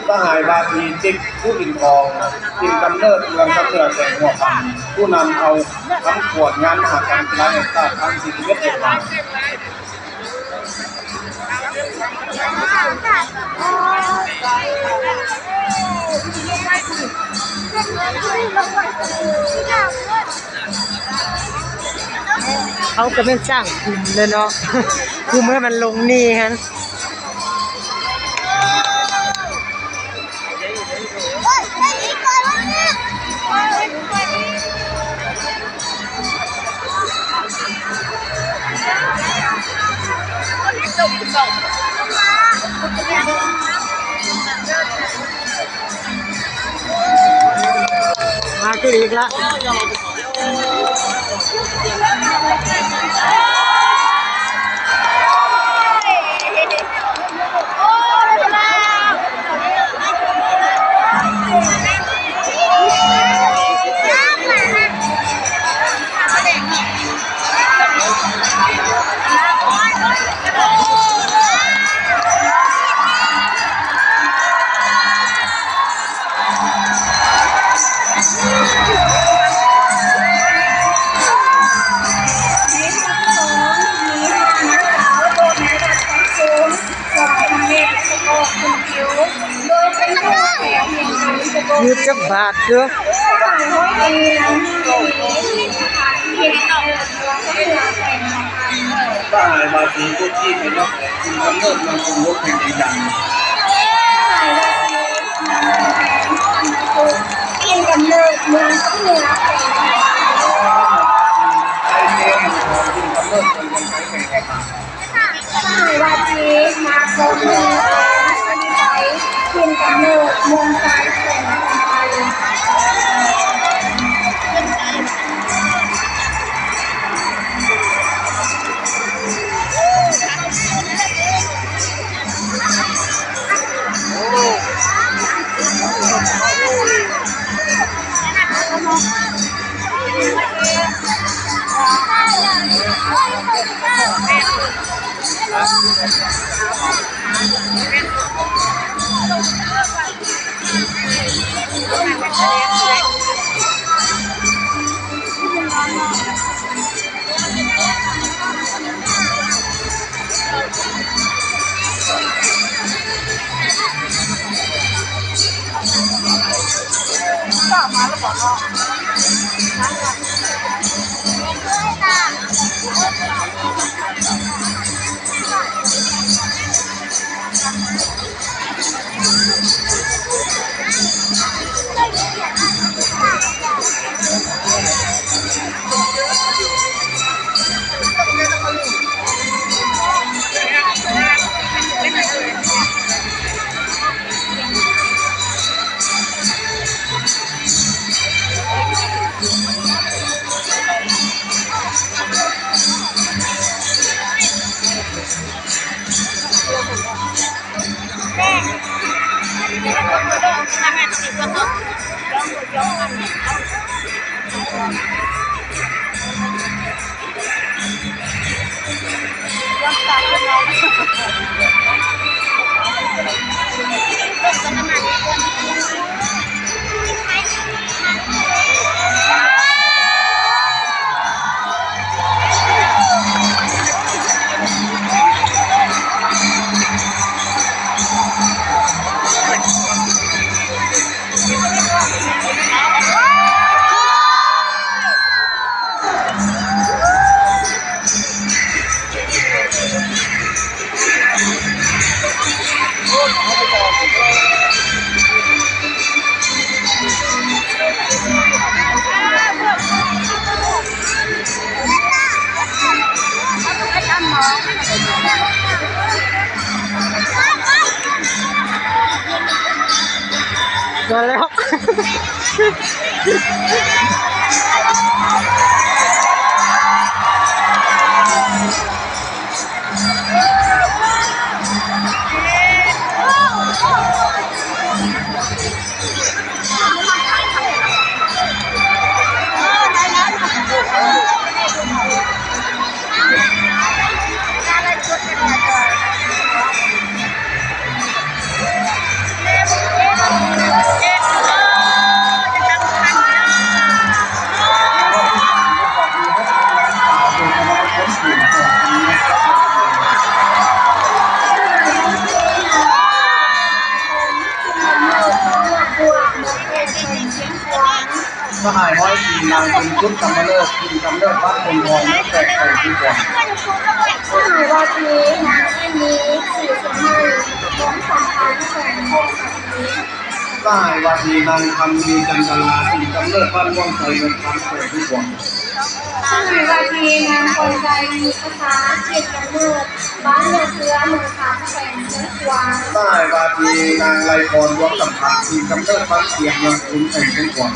สหายวาทีติ๊กผู้อินทองอินกำเนิดเมืองกำเนิดแสงหัวคำผู้นำเอาคำขวดงานมหากรรมกีฬาแห่งชาติครั้งที่11เป็นมาเขาก็เป็นสร้างคุมเลยเนาะคุมให้มันลงนี่ฮะมาขึ้นอีกละยืดจับบาทเด้อสหายวาทีผู้ที่เป็นนักแต่งอินกำเนิดเมืองกรุงลบแห่งใหญ่อินกำเนิดเมืองต้องเหนือไทยเองของอินกำเนิดเมืองยังใช้แข่งกันมาสหายวาทีมาโกเมืองอันนี้ไปอินกำเนิดเมืองสายแข่งกันมาแล้ว สหายห้อยปีนางเป็นชุดกำเนิดปีกำเนิดบ้านคนทองและแตกไข่ที่ก่อน สหายวาจีนางแม่นี้สี่สิบห้าล้มสามพันแสนหกสิบนี้ สหายวาทีนางคำมีจันทราปีกำเนิดบ้านม่วงไทยเงินพันแตกที่ก่อน สหายวาจีนางคนใจมีภาษาจิตกำเนิดบ้านเนื้อเชื้อเมืองคำแสนเชื้อกวาง สหายวาทีนางไรพรรวมสัมพันธ์ปีกำเนิดบ้านเสียงเมืองคุณแห่งที่ก่อน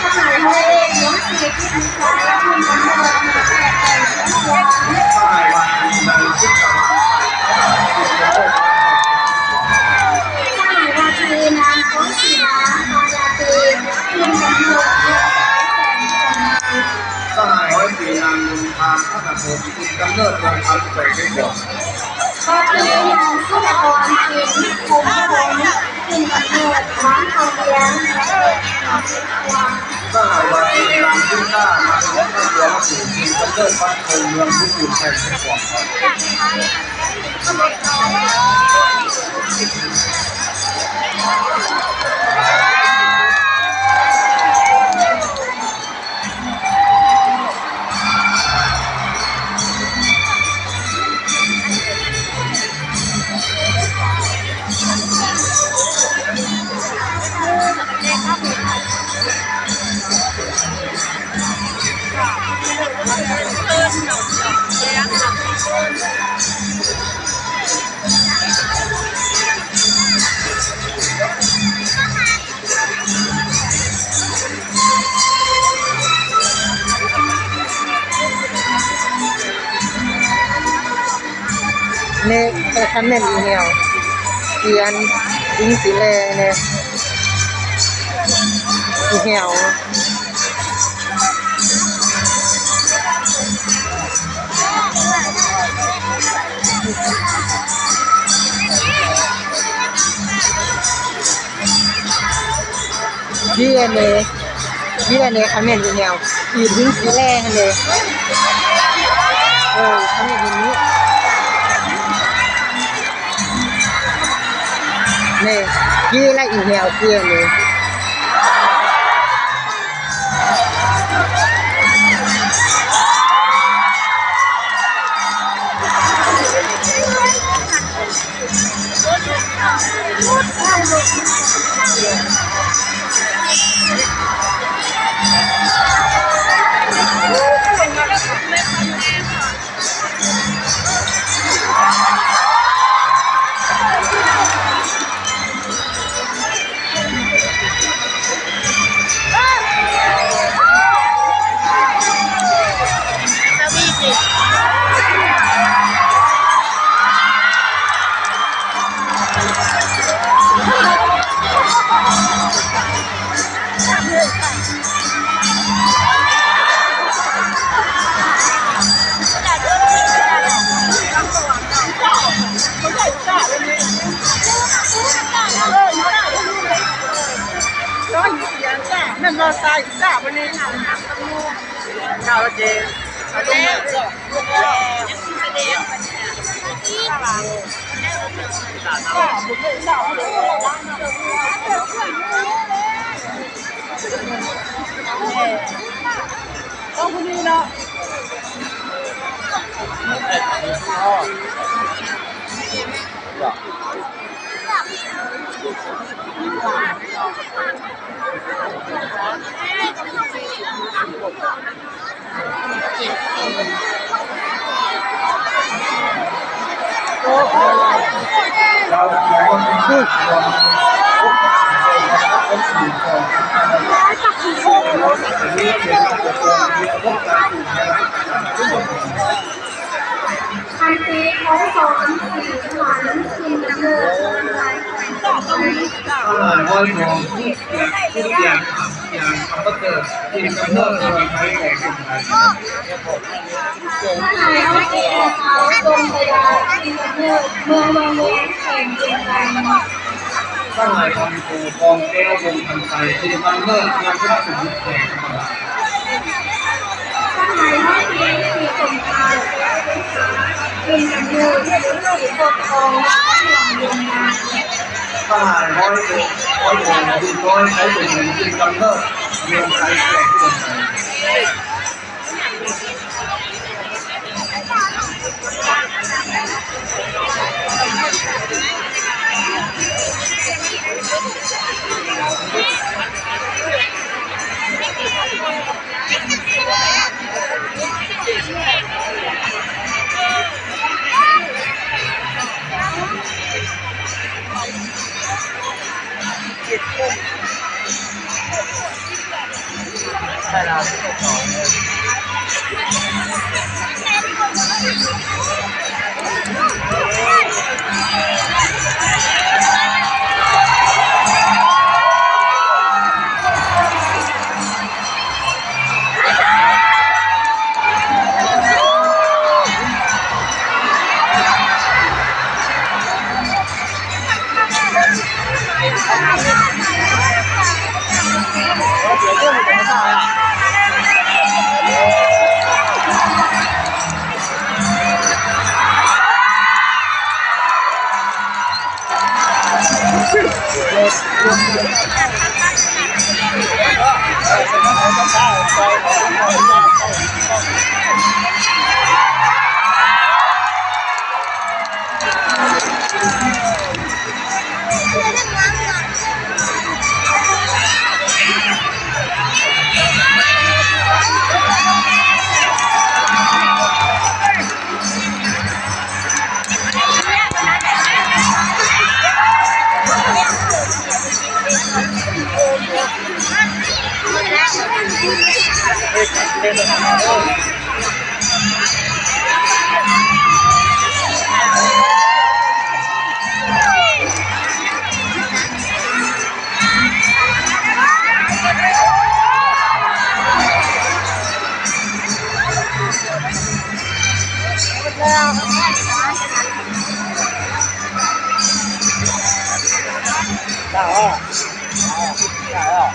สหายห้อยเลขล้มสี่ที่อันตรายและมีกำเนิดเมืองแตกแสนเชื้อกวาง สหายวาทีนางชุดกำลังไข่ปีกำเนิด สหายวาจีนางโคศิลาปาราตีพิมพ์กำเนิดเมืองสายแสนสน สหายห้อยปีนางลุงทางพระนครปีกำเนิดเมืองพันแตกที่ก่อน วาจีนางสุภกรพิมพ์คงคงพิมพ์กำเนิดบ้านทองเลี้ยงวาง สหายวาทีนางชุดข้ามาเป็นข้าตัวละสี่ปีกำเนิดบ้านคงเมืองทุกอยู่แห่งที่ก่อน เนี่ยแต่คันแม่นอีเหี่ยวเอียนอิงสีแลเนี่ยอีเหี่ยวยี่อันนี้คันแม่นอีเหี่ยวอีอิงสีแลหั่นเลยคันแม่นอีนี้นี่ kia lại ỉ hèo kia nàyนั่นเราตายจ้าวันนี้ข้าวเจต้องคนนี้เนาะเราขอพูดรวมเป็นสี่คนนี้เกี่ยวกับตัวมีอาวุธการถูกในร้านทุกคน คันตีเขาสอนสีหวานกินกำเนิดต่อไป วอยทองทุกอย่างอย่างคำว่าเกิดกินกำเนิดเมืองไทยของคนไทย ถ้าไหนเอาเกี่ยวเขาตรงไปได้กินกำเนิดเมืองวงเวียนแข่งกินกัน ข้างในทองปูทองแก้ววงพันไทยกินกำเนิดงานพระสุริยแข่งธรรมดา ถ้าไหนไม่เพียงสีสมชายกินกำเนิดสีปกครองหลังเรียนมา ข้างในร้อยโงดินน้อยใช้เป็นกินกำเนิดเมืองไทยแข่งคนไทย ใช่แล้วได้อ่ะได้อ่ะ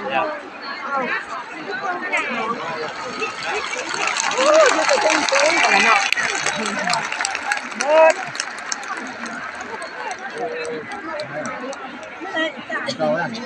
เนี่ย อยู่แต่ตุ้งกันเนาะเบิดเราเนี่ย